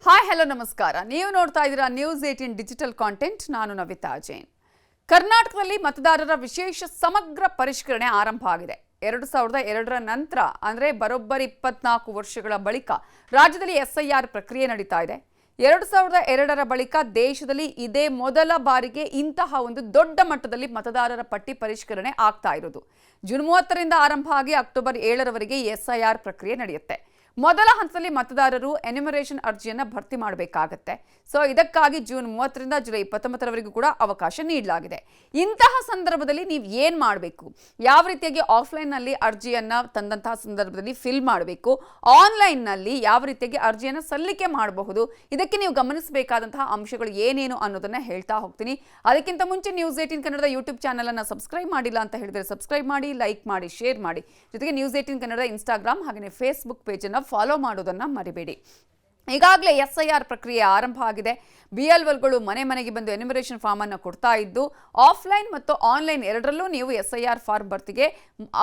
Hi hello ನಮಸ್ಕಾರ. ನೀವು ನೋಡ್ತಾ ಇದ್ದೀರಾ ನ್ಯೂಸ್ 18 ಡಿಜಿಟಲ್ ಕಾಂಟೆಂಟ್. ನಾನು ನವಿತಾ ಜೈನ್. ಕರ್ನಾಟಕದಲ್ಲಿ ಮತದಾರರ ವಿಶೇಷ ಸಮಗ್ರ ಪರಿಷ್ಕರಣೆ ಆರಂಭ ಆಗಿದೆ. 2002ರ ನಂತರ ಅಂದರೆ ಬರೋಬ್ಬರಿ 24 ವರ್ಷಗಳ ಬಳಿಕ ರಾಜ್ಯದಲ್ಲಿ ಎಸ್ಐಆರ್ ಪ್ರಕ್ರಿಯೆ ನಡೀತಾ ಇದೆ. 2002ರ ಬಳಿಕ ದೇಶದಲ್ಲಿ ಇದೇ ಮೊದಲ ಬಾರಿಗೆ ಇಂತಹ ಒಂದು ದೊಡ್ಡ ಮಟ್ಟದಲ್ಲಿ ಮತದಾರರ ಪಟ್ಟಿ ಪರಿಷ್ಕರಣೆ ಆಗ್ತಾ ಇರೋದು. ಜೂನ್ 30ರಿಂದ ಆರಂಭ ಆಗಿ ಅಕ್ಟೋಬರ್ 7ರವರೆಗೆ ಎಸ್ಐಆರ್ ಪ್ರಕ್ರಿಯೆ ನಡೆಯುತ್ತೆ. ಮೊದಲ ಹಂತದಲ್ಲಿ ಮತದಾರರು ಎನ್ಯುಮರೇಷನ್ ಅರ್ಜಿಯನ್ನು ಭರ್ತಿ ಮಾಡಬೇಕಾಗುತ್ತೆ. ಸೊ ಇದಕ್ಕಾಗಿ ಜೂನ್ 30ರಿಂದ ಜುಲೈ 29ರವರೆಗೂ ಕೂಡ ಅವಕಾಶ ನೀಡಲಾಗಿದೆ. ಇಂತಹ ಸಂದರ್ಭದಲ್ಲಿ ನೀವು ಏನು ಮಾಡಬೇಕು, ಯಾವ ರೀತಿಯಾಗಿ ಆಫ್ಲೈನ್ನಲ್ಲಿ ಅರ್ಜಿಯನ್ನು ತಂದಂತಹ ಸಂದರ್ಭದಲ್ಲಿ ಫಿಲ್ ಮಾಡಬೇಕು, ಆನ್ಲೈನ್ನಲ್ಲಿ ಯಾವ ರೀತಿಯಾಗಿ ಅರ್ಜಿಯನ್ನು ಸಲ್ಲಿಕೆ ಮಾಡಬಹುದು, ಇದಕ್ಕೆ ನೀವು ಗಮನಿಸಬೇಕಾದಂತಹ ಅಂಶಗಳು ಏನೇನು ಅನ್ನೋದನ್ನು ಹೇಳ್ತಾ ಹೋಗ್ತೀನಿ. ಅದಕ್ಕಿಂತ ಮುಂಚೆ ನ್ಯೂಸ್ 18 ಕನ್ನಡದ ಯೂಟ್ಯೂಬ್ ಚಾನಲನ್ನು ಸಬ್ಸ್ಕ್ರೈಬ್ ಮಾಡಿಲ್ಲ ಅಂತ ಹೇಳಿದರೆ ಸಬ್ಸ್ಕ್ರೈಬ್ ಮಾಡಿ, ಲೈಕ್ ಮಾಡಿ, ಶೇರ್ ಮಾಡಿ. ಜೊತೆಗೆ ನ್ಯೂಸ್ 18 ಕನ್ನಡದ ಇನ್ಸ್ಟಾಗ್ರಾಮ್ ಹಾಗೆಯೇ ಫೇಸ್ಬುಕ್ ಪೇಜನ್ನು ಫಾಲೋ ಮಾಡೋದನ್ನು ಮರಿಬೇಡಿ. ಈಗಾಗಲೇ ಎಸ್ಐಆರ್ ಪ್ರಕ್ರಿಯೆ ಆರಂಭ ಆಗಿದೆ. BLOಗಳು ಮನೆ ಮನೆಗೆ ಬಂದು ಎನ್ಯುಮರೇಷನ್ ಫಾರ್ಮ್ ಅನ್ನು ಕೊಡ್ತಾ ಇದ್ದು, ಆಫ್ಲೈನ್ ಮತ್ತು ಆನ್ಲೈನ್ ಎರಡರಲ್ಲೂ ನೀವು ಎಸ್ಐಆರ್ ಫಾರ್ಮ್ ಭರ್ತಿಗೆ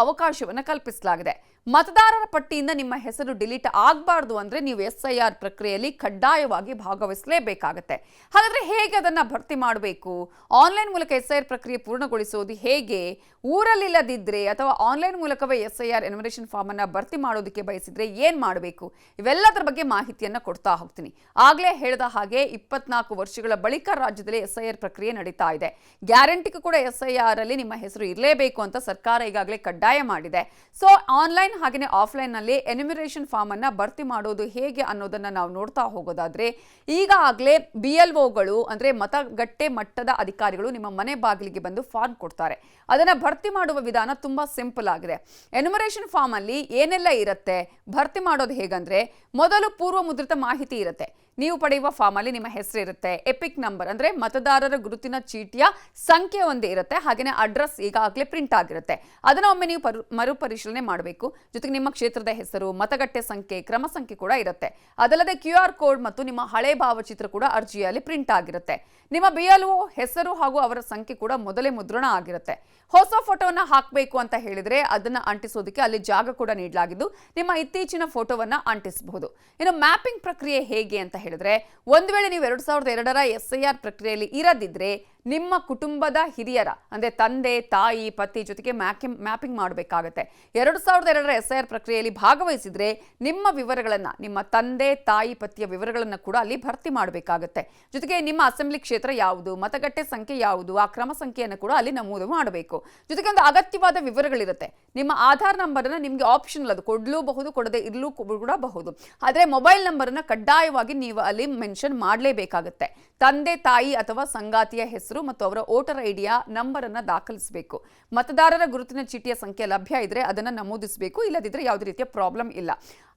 ಅವಕಾಶವನ್ನು ಕಲ್ಪಿಸಲಾಗಿದೆ. ಮತದಾರರ ಪಟ್ಟಿಯಿಂದ ನಿಮ್ಮ ಹೆಸರು ಡಿಲೀಟ್ ಆಗಬಾರ್ದು ಅಂದರೆ ನೀವು ಎಸ್ಐಆರ್ ಪ್ರಕ್ರಿಯೆಯಲ್ಲಿ ಕಡ್ಡಾಯವಾಗಿ ಭಾಗವಹಿಸಲೇಬೇಕಾಗತ್ತೆ. ಹಾಗಾದರೆ ಹೇಗೆ ಅದನ್ನು ಭರ್ತಿ ಮಾಡಬೇಕು, ಆನ್ಲೈನ್ ಮೂಲಕ ಎಸ್ಐಆರ್ ಪ್ರಕ್ರಿಯೆ ಪೂರ್ಣಗೊಳಿಸೋದು ಹೇಗೆ, ಊರಲ್ಲಿಲ್ಲದಿದ್ದರೆ ಅಥವಾ ಆನ್ಲೈನ್ ಮೂಲಕವೇ ಎಸ್ಐಆರ್ ಎನ್ಯುಮರೇಷನ್ ಫಾರ್ಮ್ ಅನ್ನು ಭರ್ತಿ ಮಾಡೋದಕ್ಕೆ ಬಯಸಿದ್ರೆ ಏನು ಮಾಡಬೇಕು, ಇವೆಲ್ಲದರ ಬಗ್ಗೆ ಮಾಹಿತಿಯನ್ನು ಕೊಡ್ತಾ ಹೋಗ್ತೀನಿ. ಆಗಲೇ ಹೇಳಿದ ಹಾಗೆ 24 ವರ್ಷಗಳ ಬಳಿಕ ರಾಜ್ಯದಲ್ಲಿ ಎಸ್ಐಆರ್ ಪ್ರಕ್ರಿಯೆ ನಡೀತಾ ಇದೆ. ಗ್ಯಾರಂಟಿಗೂ ಕೂಡ ಎಸ್ಐಆರ್ ಅಲ್ಲಿ ನಿಮ್ಮ ಹೆಸರು ಇರಲೇಬೇಕು ಅಂತ ಸರ್ಕಾರ ಈಗಾಗಲೇ ಕಡ್ಡಾಯ ಮಾಡಿದೆ. ಸೊ ಆನ್ಲೈನ್ ಹಾಗೆಯೇ ಆಫ್ಲೈನ್ನಲ್ಲಿ ಎನ್ಯುಮರೇಷನ್ ಫಾರ್ಮ್ ಅನ್ನು ಭರ್ತಿ ಮಾಡೋದು ಹೇಗೆ ಅನ್ನೋದನ್ನು ನಾವು ನೋಡ್ತಾ ಹೋಗೋದಾದ್ರೆ, ಈಗಾಗಲೇ BLOಗಳು ಅಂದರೆ ಮತಗಟ್ಟೆ ಮಟ್ಟದ ಅಧಿಕಾರಿಗಳು ನಿಮ್ಮ ಮನೆ ಬಾಗಿಲಿಗೆ ಬಂದು ಫಾರ್ಮ್ ಕೊಡ್ತಾರೆ. ಅದನ್ನು ಭರ್ತಿ ಮಾಡುವ ವಿಧಾನ ತುಂಬ ಸಿಂಪಲ್ ಆಗಿದೆ. ಎನ್ಯುಮರೇಷನ್ ಫಾರ್ಮ್ ಅಲ್ಲಿ ಏನೆಲ್ಲ ಇರುತ್ತೆ, ಭರ್ತಿ ಮಾಡೋದು ಹೇಗಂದ್ರೆ, ಮೊದಲು ಪೂರ್ವ ಮುದ್ರಿತ ಮಾಹಿತಿ ಇರುತ್ತೆ. ನೀವು ಪಡೆಯುವ ಫಾರ್ಮ್ ಅಲ್ಲಿ ನಿಮ್ಮ ಹೆಸರು ಇರುತ್ತೆ, ಎಪಿಕ್ ನಂಬರ್ ಅಂದರೆ ಮತದಾರರ ಗುರುತಿನ ಚೀಟಿಯ ಸಂಖ್ಯೆ ಒಂದೇ ಇರುತ್ತೆ, ಹಾಗೆಯೇ ಅಡ್ರೆಸ್ ಈಗಾಗಲೇ ಪ್ರಿಂಟ್ ಆಗಿರುತ್ತೆ. ಅದನ್ನು ಒಮ್ಮೆ ನೀವು ಮರುಪರಿಶೀಲನೆ ಮಾಡಬೇಕು. ಜೊತೆಗೆ ನಿಮ್ಮ ಕ್ಷೇತ್ರದ ಹೆಸರು, ಮತಗಟ್ಟೆ ಸಂಖ್ಯೆ, ಕ್ರಮ ಸಂಖ್ಯೆ ಕೂಡ ಇರುತ್ತೆ. ಅದಲ್ಲದೆ QR ಕೋಡ್ ಮತ್ತು ನಿಮ್ಮ ಹಳೆ ಭಾವಚಿತ್ರ ಕೂಡ ಅರ್ಜಿಯಲ್ಲಿ ಪ್ರಿಂಟ್ ಆಗಿರುತ್ತೆ. ನಿಮ್ಮ BLO ಹೆಸರು ಹಾಗೂ ಅವರ ಸಂಖ್ಯೆ ಕೂಡ ಮೊದಲೇ ಮುದ್ರಣ ಆಗಿರುತ್ತೆ. ಹೊಸ ಫೋಟೋವನ್ನು ಹಾಕಬೇಕು ಅಂತ ಹೇಳಿದ್ರೆ ಅದನ್ನು ಅಂಟಿಸೋದಕ್ಕೆ ಅಲ್ಲಿ ಜಾಗ ಕೂಡ ನೀಡಲಾಗಿದ್ದು, ನಿಮ್ಮ ಇತ್ತೀಚಿನ ಫೋಟೋವನ್ನು ಅಂಟಿಸಬಹುದು. ಇನ್ನು ಮ್ಯಾಪಿಂಗ್ ಪ್ರಕ್ರಿಯೆ ಹೇಗೆ ಅಂತ ಹೇಳಿದ್ರೆ, ಒಂದು ವೇಳೆ ನೀವು 2002ರ ಎಸ್ಐಆರ್ ಪ್ರಕ್ರಿಯೆಯಲ್ಲಿ ಇರದಿದ್ರೆ ನಿಮ್ಮ ಕುಟುಂಬದ ಹಿರಿಯರ ಅಂದರೆ ತಂದೆ, ತಾಯಿ, ಪತಿ ಜೊತೆಗೆ ಮ್ಯಾಪಿಂಗ್ ಮಾಡಬೇಕಾಗತ್ತೆ. 2002ರ ಎಸ್ಐಆರ್ ಪ್ರಕ್ರಿಯೆಯಲ್ಲಿ ಭಾಗವಹಿಸಿದ್ರೆ ನಿಮ್ಮ ವಿವರಗಳನ್ನು, ನಿಮ್ಮ ತಂದೆ, ತಾಯಿ, ಪತಿಯ ವಿವರಗಳನ್ನು ಕೂಡ ಅಲ್ಲಿ ಭರ್ತಿ ಮಾಡಬೇಕಾಗತ್ತೆ. ಜೊತೆಗೆ ನಿಮ್ಮ ಅಸೆಂಬ್ಲಿ ಕ್ಷೇತ್ರ ಯಾವುದು, ಮತಗಟ್ಟೆ ಸಂಖ್ಯೆ ಯಾವುದು, ಆ ಕ್ರಮ ಸಂಖ್ಯೆಯನ್ನು ಕೂಡ ಅಲ್ಲಿ ನಮೂದು ಮಾಡಬೇಕು. ಜೊತೆಗೆ ಒಂದು ಅಗತ್ಯವಾದ ವಿವರಗಳಿರುತ್ತೆ. ನಿಮ್ಮ ಆಧಾರ್ ನಂಬರನ್ನು ನಿಮಗೆ ಆಪ್ಷನಲ್, ಅದು ಕೊಡಲೂಬಹುದು, ಕೊಡದೆ ಇರಲೂ ಕೂಡ ಬಹುದು. ಆದರೆ ಮೊಬೈಲ್ ನಂಬರನ್ನು ಕಡ್ಡಾಯವಾಗಿ ನೀವು ಅಲ್ಲಿ ಮೆನ್ಷನ್ ಮಾಡಲೇಬೇಕಾಗುತ್ತೆ. ತಂದೆ, ತಾಯಿ ಅಥವಾ ಸಂಗಾತಿಯ ಹೆಸರು ಮತ್ತು ಅವರ ವೋಟರ್ ಐಡಿಯ ನಂಬರ್ ಅನ್ನು ದಾಖಲಿಸಬೇಕು. ಮತದಾರರ ಗುರುತಿನ ಚೀಟಿಯ ಸಂಖ್ಯೆ ಲಭ್ಯ ಇದ್ರೆ ಅದನ್ನು ನಮೂದಿಸಬೇಕು, ಇಲ್ಲದಿದ್ದರೆ ಯಾವುದೇ ರೀತಿಯ ಪ್ರಾಬ್ಲಮ್ ಇಲ್ಲ.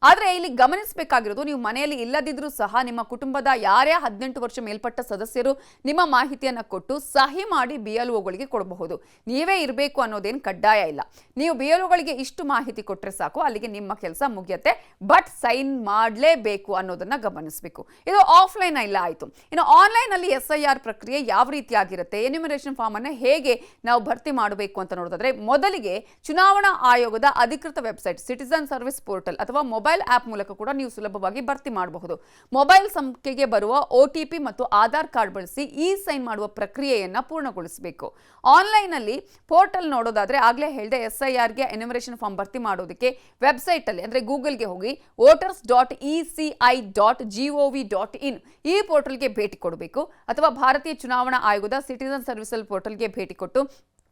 ಆದರೆ ಇಲ್ಲಿ ಗಮನಿಸಬೇಕಾಗಿರೋದು, ನೀವು ಮನೆಯಲ್ಲಿ ಇಲ್ಲದಿದ್ರೂ ಸಹ ನಿಮ್ಮ ಕುಟುಂಬದ ಯಾರೇ 18 ವರ್ಷ ಮೇಲ್ಪಟ್ಟ ಸದಸ್ಯರು ನಿಮ್ಮ ಮಾಹಿತಿಯನ್ನು ಕೊಟ್ಟು ಸಹಿ ಮಾಡಿ BLOಗಳಿಗೆ ಕೊಡಬಹುದು. ನೀವೇ ಇರಬೇಕು ಅನ್ನೋದೇನು ಕಡ್ಡಾಯ ಇಲ್ಲ. ನೀವು BLOಗಳಿಗೆ ಇಷ್ಟು ಮಾಹಿತಿ ಕೊಟ್ಟರೆ ಸಾಕು, ಅಲ್ಲಿಗೆ ನಿಮ್ಮ ಕೆಲಸ ಮುಗಿಯುತ್ತೆ. ಬಟ್ ಸೈನ್ ಮಾಡಲೇಬೇಕು ಅನ್ನೋದನ್ನ ಗಮನಿಸಬೇಕು. ಇದು ಆಫ್ಲೈನ್ ಇಲ್ಲ ಆಯಿತು. ಇನ್ನು ಆನ್ಲೈನ್ ಅಲ್ಲಿ ಎಸ್ಐಆರ್ ಪ್ರಕ್ರಿಯೆ ಯಾವ ರೀತಿಯಾಗಿರುತ್ತೆ, ಎನ್ಯುಮರೇಷನ್ ಫಾರ್ಮ್ ಅನ್ನು ಹೇಗೆ ನಾವು ಭರ್ತಿ ಮಾಡಬೇಕು ಅಂತ ನೋಡೋದಾದ್ರೆ, ಮೊದಲಿಗೆ ಚುನಾವಣಾ ಆಯೋಗದ ಅಧಿಕೃತ ವೆಬ್ಸೈಟ್ ಸಿಟಿಜನ್ ಸರ್ವಿಸ್ ಪೋರ್ಟಲ್ ಅಥವಾ ಮೊಬೈಲ್ ಆಪ್ ಮೂಲಕ ಕೂಡ ನೀವು ಸುಲಭವಾಗಿ ಭರ್ತಿ ಮಾಡಬಹುದು. ಮೊಬೈಲ್ ಸಂಖ್ಯೆಗೆ ಬರುವ OTP ಮತ್ತು ಆಧಾರ್ ಕಾರ್ಡ್ ಬಳಸಿ ಸೈನ್ ಮಾಡುವ ಪ್ರಕ್ರಿಯೆಯನ್ನು ಪೂರ್ಣಗೊಳಿಸಬೇಕು. ಆನ್ಲೈನ್ ಅಲ್ಲಿ ಪೋರ್ಟಲ್ ನೋಡೋದಾದ್ರೆ, ಆಗಲೇ ಹೇಳಿದೆ, SIRಗೆ ಎನ್ಯುಮರೇಷನ್ ಫಾರ್ಮ್ ಭರ್ತಿ ಮಾಡೋದಕ್ಕೆ ವೆಬ್ಸೈಟ್ ಅಲ್ಲಿ ಅಂದ್ರೆ ಗೂಗಲ್ಗೆ ಹೋಗಿ voters.eci.gov.in ಈ ಪೋರ್ಟಲ್ಗೆ ಭೇಟಿ ಕೊಡಬೇಕು. ಅಥವಾ ಭಾರತೀಯ ಚುನಾವಣಾ ಆಯೋಗದ ಸಿಟಿಜನ್ ಸರ್ವಿಸ್ ಪೋರ್ಟಲ್ಗೆ ಭೇಟಿ ಕೊಟ್ಟು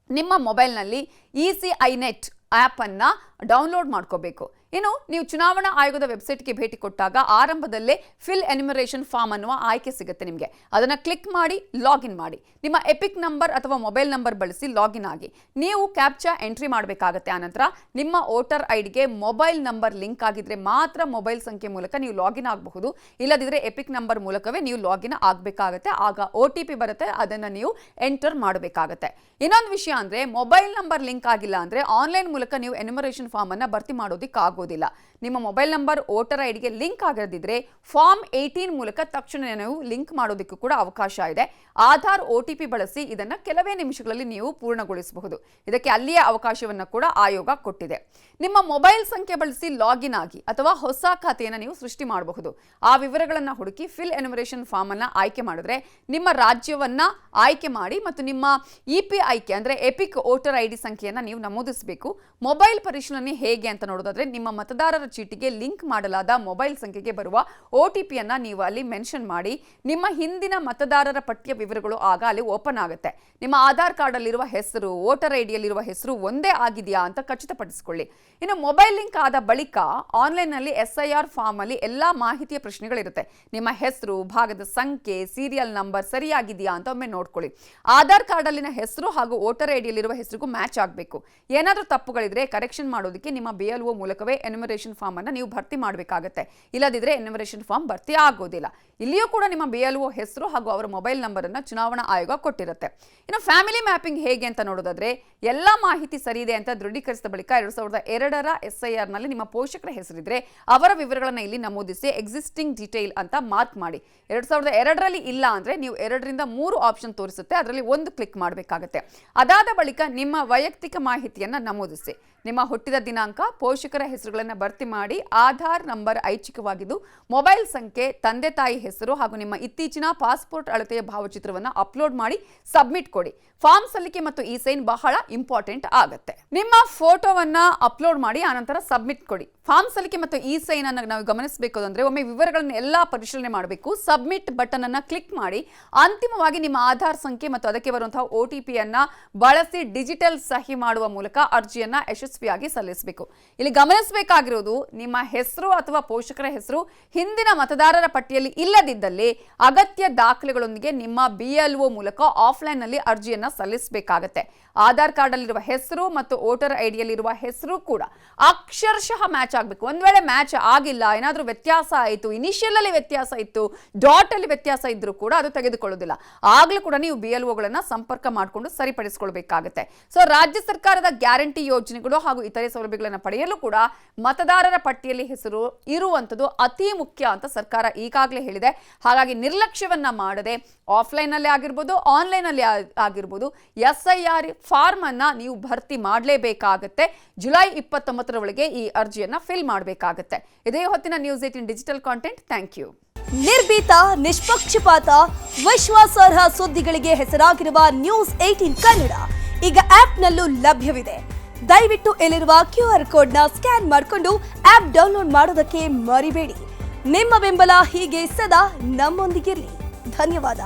ನಿಮ್ಮ ಮೊಬೈಲ್ನಲ್ಲಿ ECInet ಆ್ಯಪ್ ಅನ್ನು ಡೌನ್ಲೋಡ್ ಮಾಡ್ಕೋಬೇಕು. ಇನ್ನು ನೀವು ಚುನಾವಣಾ ಆಯೋಗದ ವೆಬ್ಸೈಟ್ಗೆ ಭೇಟಿ ಕೊಟ್ಟಾಗ ಆರಂಭದಲ್ಲೇ ಫಿಲ್ ಎನ್ಯುಮರೇಷನ್ ಫಾರ್ಮ್ ಅನ್ನುವ ಆಯ್ಕೆ ಸಿಗುತ್ತೆ ನಿಮಗೆ. ಅದನ್ನು ಕ್ಲಿಕ್ ಮಾಡಿ ಲಾಗಿನ್ ಮಾಡಿ. ನಿಮ್ಮ ಎಪಿಕ್ ನಂಬರ್ ಅಥವಾ ಮೊಬೈಲ್ ನಂಬರ್ ಬಳಸಿ ಲಾಗಿನ್ ಆಗಿ ನೀವು ಕ್ಯಾಪ್ಚಾ ಎಂಟ್ರಿ ಮಾಡಬೇಕಾಗತ್ತೆ. ಆನಂತರ ನಿಮ್ಮ ವೋಟರ್ ಐಡಿಗೆ ಮೊಬೈಲ್ ನಂಬರ್ ಲಿಂಕ್ ಆಗಿದ್ರೆ ಮಾತ್ರ ಮೊಬೈಲ್ ಸಂಖ್ಯೆ ಮೂಲಕ ನೀವು ಲಾಗಿನ್ ಆಗಬಹುದು. ಇಲ್ಲದಿದ್ದರೆ ಎಪಿಕ್ ನಂಬರ್ ಮೂಲಕವೇ ನೀವು ಲಾಗಿನ್ ಆಗಬೇಕಾಗತ್ತೆ. ಆಗ OTP ಬರುತ್ತೆ, ಅದನ್ನು ನೀವು ಎಂಟರ್ ಮಾಡಬೇಕಾಗತ್ತೆ. ಇನ್ನೊಂದು ವಿಷಯ ಅಂದರೆ, ಮೊಬೈಲ್ ನಂಬರ್ ಲಿಂಕ್ ಆಗಿಲ್ಲ ಅಂದರೆ ಆನ್ಲೈನ್ ಮೂಲಕ ನೀವು ಎನ್ಯುಮರೇಷನ್ ಫಾರ್ಮ್ ಅನ್ನು ಭರ್ತಿ ಮಾಡೋದಕ್ಕೆ ಆಗೋದಿಲ್ಲ. ನಿಮ್ಮ ಮೊಬೈಲ್ ನಂಬರ್ ವೋಟರ್ ಐಡಿಗೆ ಲಿಂಕ್ ಆಗಿರದಿದ್ರೆ ಫಾರ್ಮ್ 18 ಮೂಲಕ ತಕ್ಷಣ ನೀವು ಲಿಂಕ್ ಮಾಡೋದಕ್ಕೂ ಕೂಡ ಅವಕಾಶ ಇದೆ. ಆಧಾರ್ OTP ಬಳಸಿ ಇದನ್ನು ಕೆಲವೇ ನಿಮಿಷಗಳಲ್ಲಿ ನೀವು ಪೂರ್ಣಗೊಳಿಸಬಹುದು. ಇದಕ್ಕೆ ಅಲ್ಲಿಯೇ ಅವಕಾಶವನ್ನು ಕೂಡ ಆಯೋಗ ಕೊಟ್ಟಿದೆ. ನಿಮ್ಮ ಮೊಬೈಲ್ ಸಂಖ್ಯೆ ಬಳಸಿ ಲಾಗಿನ್ ಆಗಿ ಅಥವಾ ಹೊಸ ಖಾತೆಯನ್ನು ನೀವು ಸೃಷ್ಟಿ ಮಾಡಬಹುದು. ಆ ವಿವರಗಳನ್ನು ಹುಡುಕಿ ಫಿಲ್ ಎನ್ಯುಮರೇಷನ್ ಫಾರ್ಮ್ ಅನ್ನು ಆಯ್ಕೆ ಮಾಡಿದ್ರೆ ನಿಮ್ಮ ರಾಜ್ಯವನ್ನ ಆಯ್ಕೆ ಮಾಡಿ ಮತ್ತು ನಿಮ್ಮ EPIK ಅಂದ್ರೆ ಎಪಿಕ್ ವೋಟರ್ ID ಸಂಖ್ಯೆಯನ್ನು ನೀವು ನಮೂದಿಸಬೇಕು. ಮೊಬೈಲ್ ಪರಿಶೀಲನೆ ಹೇಗೆ ಅಂತ ನೋಡೋದಾದ್ರೆ ನಿಮ್ಮ ಮತದಾರರ ಚೀಟಿಗೆ ಲಿಂಕ್ ಮಾಡಲಾದ ಮೊಬೈಲ್ ಸಂಖ್ಯೆಗೆ ಬರುವ OTP ಅನ್ನ ನೀವು ಅಲ್ಲಿ ಮೆನ್ಷನ್ ಮಾಡಿ ನಿಮ್ಮ ಹಿಂದಿನ ಮತದಾರರ ಪಟ್ಟಿಯ ವಿವರಗಳು ಆಗ ಅಲ್ಲಿ ಓಪನ್ ಆಗುತ್ತೆ. ನಿಮ್ಮ ಆಧಾರ್ ಕಾರ್ಡ್ ಅಲ್ಲಿರುವ ಹೆಸರು ವೋಟರ್ ಐಡಿಯಲ್ಲಿರುವ ಹೆಸರು ಒಂದೇ ಆಗಿದೆಯಾ ಅಂತ ಖಚಿತಪಡಿಸಿಕೊಳ್ಳಿ. ಇನ್ನು ಮೊಬೈಲ್ ಲಿಂಕ್ ಆದ ಬಳಿಕ ಆನ್ಲೈನ್ ನಲ್ಲಿ SIR ಫಾರ್ಮ್ ಅಲ್ಲಿ ಎಲ್ಲಾ ಮಾಹಿತಿಯ ಪ್ರಶ್ನೆಗಳಿರುತ್ತೆ. ನಿಮ್ಮ ಹೆಸರು, ಭಾಗದ ಸಂಖ್ಯೆ, ಸೀರಿಯಲ್ ನಂಬರ್ ಸರಿಯಾಗಿದೆಯಾ ಅಂತ ಒಮ್ಮೆ ನೋಡ್ಕೊಳ್ಳಿ. ಆಧಾರ್ ಕಾರ್ಡ್ ಅಲ್ಲಿನ ಹೆಸರು ಹಾಗೂ ವೋಟರ್ ಐಡಿಯಲ್ಲಿರುವ ಹೆಸರಿಗೂ ಮ್ಯಾಚ್ ಆಗಬೇಕು. ಏನಾದರೂ ತಪ್ಪುಗಳಿದ್ರೆ ಕರೆಕ್ಷನ್ ಮಾಡೋದಕ್ಕೆ ನಿಮ್ಮ BLO ಮೂಲಕವೇ ಎನ್ಯುಮರೇಷನ್ ಫಾರ್ಮ್ ಅನ್ನು ನೀವು ಭರ್ತಿ ಮಾಡಬೇಕಾಗುತ್ತೆ. ಇಲ್ಲದಿದ್ರೆ ಎನ್ಯುಮರೇಷನ್ ಫಾರ್ಮ್ ಭರ್ತಿ ಆಗೋದಿಲ್ಲ. ಇಲ್ಲಿಯೂ ಕೂಡ ನಿಮ್ಮ BLO ಹೆಸರು ಹಾಗೂ ಅವರ ಮೊಬೈಲ್ ನಂಬರ್ ಅನ್ನು ಚುನಾವಣಾ ಆಯೋಗ ಕೊಟ್ಟಿರುತ್ತೆ. ಇನ್ನು ಫ್ಯಾಮಿಲಿ ಮ್ಯಾಪಿಂಗ್ ಹೇಗೆ ಅಂತ ನೋಡೋದಾದ್ರೆ ಎಲ್ಲ ಮಾಹಿತಿ ಸರಿ ಇದೆ ಅಂತ ದೃಢೀಕರಿಸಿದ ಬಳಿಕ 2002ರ SIR ನಲ್ಲಿ ನಿಮ್ಮ ಪೋಷಕರ ಹೆಸರಿದ್ರೆ ಅವರ ವಿವರಗಳನ್ನು ಇಲ್ಲಿ ನಮೂದಿಸಿ ಎಕ್ಸಿಸ್ಟಿಂಗ್ ಡೀಟೇಲ್ ಅಂತ ಮಾರ್ಕ್ ಮಾಡಿ. 2002ರಲ್ಲಿ ಇಲ್ಲ ಅಂದ್ರೆ ನೀವು 2ರಿಂದ 3 ಆಪ್ಷನ್ ತೋರಿಸುತ್ತೆ, ಅದರಲ್ಲಿ ಒಂದು ಕ್ಲಿಕ್ ಮಾಡಬೇಕಾಗುತ್ತೆ. ಅದಾದ ಬಳಿಕ ನಿಮ್ಮ ವೈಯಕ್ತಿಕ ಮಾಹಿತಿಯನ್ನ ನಮೂದಿಸಿ. ನಿಮ್ಮ ಹುಟ್ಟಿದ ದಿನಾಂಕ, ಪೋಷಕರ ಹೆಸರುಗಳನ್ನು ಭರ್ತಿ ಮಾಡಿ, ಆಧಾರ್ ನಂಬರ್ ಐಚ್ಛಿಕವಾಗಿದ್ದು ಮೊಬೈಲ್ ಸಂಖ್ಯೆ, ತಂದೆ ತಾಯಿ ಹೆಸರು ಹಾಗೂ ನಿಮ್ಮ ಇತ್ತೀಚಿನ ಪಾಸ್ಪೋರ್ಟ್ ಅಳತೆಯ ಭಾವಚಿತ್ರವನ್ನು ಅಪ್ಲೋಡ್ ಮಾಡಿ ಸಬ್ಮಿಟ್ ಕೊಡಿ. ಫಾರ್ಮ್ ಸಲ್ಲಿಕೆ ಮತ್ತು ಇ-ಸೈನ್ ಬಹಳ ಇಂಪಾರ್ಟೆಂಟ್ ಆಗುತ್ತೆ. ನಿಮ್ಮ ಫೋಟೋವನ್ನ ಅಪ್ಲೋಡ್ ಮಾಡಿ ಆನಂತರ ಸಬ್ಮಿಟ್ ಕೊಡಿ. ಫಾರ್ಮ್ ಸಲ್ಲಿಕೆ ಮತ್ತು ಇ-ಸೈನ್ ಅನ್ನು ನಾವು ಗಮನಿಸಬೇಕು ಅಂದ್ರೆ ಒಮ್ಮೆ ವಿವರಗಳನ್ನು ಎಲ್ಲ ಪರಿಶೀಲನೆ ಮಾಡಬೇಕು. ಸಬ್ಮಿಟ್ ಬಟನ್ ಅನ್ನ ಕ್ಲಿಕ್ ಮಾಡಿ ಅಂತಿಮವಾಗಿ ನಿಮ್ಮ ಆಧಾರ್ ಸಂಖ್ಯೆ ಮತ್ತು ಅದಕ್ಕೆ ಬರುವಂತಹ OTP ಅನ್ನ ಬಳಸಿ ಡಿಜಿಟಲ್ ಸಹಿ ಮಾಡುವ ಮೂಲಕ ಅರ್ಜಿಯನ್ನ ಯಶಸ್ವಿಯಾಗಿ ಸಲ್ಲಿಸಬೇಕು. ಇಲ್ಲಿ ಗಮನಿಸಬೇಕಾಗಿರುವುದು ನಿಮ್ಮ ಹೆಸರು ಅಥವಾ ಪೋಷಕರ ಹೆಸರು ಹಿಂದಿನ ಮತದಾರರ ಪಟ್ಟಿಯಲ್ಲಿ ಇಲ್ಲದಿದ್ದಲ್ಲಿ ಅಗತ್ಯ ದಾಖಲೆಗಳೊಂದಿಗೆ ನಿಮ್ಮ BLO ಮೂಲಕ ಆಫ್ಲೈನ್ ನಲ್ಲಿ ಅರ್ಜಿಯನ್ನ ಸಲ್ಲಿಸಬೇಕಾಗುತ್ತೆ. ಆಧಾರ್ ಕಾರ್ಡ್ ಅಲ್ಲಿರುವ ಹೆಸರು ಮತ್ತು ವೋಟರ್ ಐಡಿಯಲ್ಲಿರುವ ಹೆಸರು ಕೂಡ ಅಕ್ಷರಶಃ ಮ್ಯಾಚ್ ಆಗಬೇಕು. ಒಂದ್ ವೇಳೆ ಮ್ಯಾಚ್ ಆಗಿಲ್ಲ, ಏನಾದರೂ ವ್ಯತ್ಯಾಸ ಆಯಿತು, ಇನಿಷಿಯಲ್ ಅಲ್ಲಿ ವ್ಯತ್ಯಾಸ ಇತ್ತು, ಡಾಟ್ ಅಲ್ಲಿ ವ್ಯತ್ಯಾಸ ಇದ್ರೂ ಕೂಡ ಅದು ತೆಗೆದುಕೊಳ್ಳೋದಿಲ್ಲ. ಆಗ್ಲೂ ಕೂಡ ನೀವು BLOಗಳನ್ನ ಸಂಪರ್ಕ ಮಾಡಿಕೊಂಡು ಸರಿಪಡಿಸಿಕೊಳ್ಬೇಕಾಗುತ್ತೆ. ಸೊ ರಾಜ್ಯ ಸರ್ಕಾರದ ಗ್ಯಾರಂಟಿ ಯೋಜನೆಗಳು ಹಾಗೂ ಇತರೆ ಸೌಲಭ್ಯಗಳನ್ನು ಪಡೆಯಲು ಕೂಡ ಮತದಾರರ ಪಟ್ಟಿಯಲ್ಲಿ ಹೆಸರು ಇರುವಂಥದ್ದು ಅತಿ ಮುಖ್ಯ ಅಂತ ಸರ್ಕಾರ ಈಗಾಗಲೇ ಹೇಳಿದೆ. ಹಾಗಾಗಿ ನಿರ್ಲಕ್ಷ್ಯವನ್ನ ಮಾಡದೆ ಆಫ್ಲೈನ್ ಅಲ್ಲಿ ಆಗಿರ್ಬೋದು, ಆನ್ಲೈನ್ ಅಲ್ಲಿ ಆಗಿರ್ಬೋದು SIR ಫಾರ್ಮ್ ಅನ್ನ ನೀವು ಭರ್ತಿ ಮಾಡಲೇಬೇಕಾಗುತ್ತೆ. ಜುಲೈ 29ರ ಒಳಗೆ ಈ ಅರ್ಜಿಯನ್ನ ಫಿಲ್ ಮಾಡಬೇಕಾಗುತ್ತೆ. ಇದೇ ಹೊತ್ತಿನ news 18 digital content. Thank you. ನಿರ್ಭೀತ, ನಿಷ್ಪಕ್ಷಪಾತ, ವಿಶ್ವಾಸಾರ್ಹ ಸುದ್ದಿಗಳಿಗೆ ಹೆಸರಾಗಿರುವ ನ್ಯೂಸ್ 18 ಕನ್ನಡ ಈಗ ಆಪ್ನಲ್ಲೂ ಲಭ್ಯವಿದೆ. ದಯವಿಟ್ಟು ಇಲ್ಲಿರುವ QR ಕೋಡ್ನ ಸ್ಕ್ಯಾನ್ ಮಾಡಿಕೊಂಡು ಆಪ್ ಡೌನ್ಲೋಡ್ ಮಾಡೋದಕ್ಕೆ ಮರಿಬೇಡಿ. ನಿಮ್ಮ ಬೆಂಬಲ ಹೀಗೆ ಸದಾ ನಮ್ಮೊಂದಿಗಿರಲಿ. ಧನ್ಯವಾದ.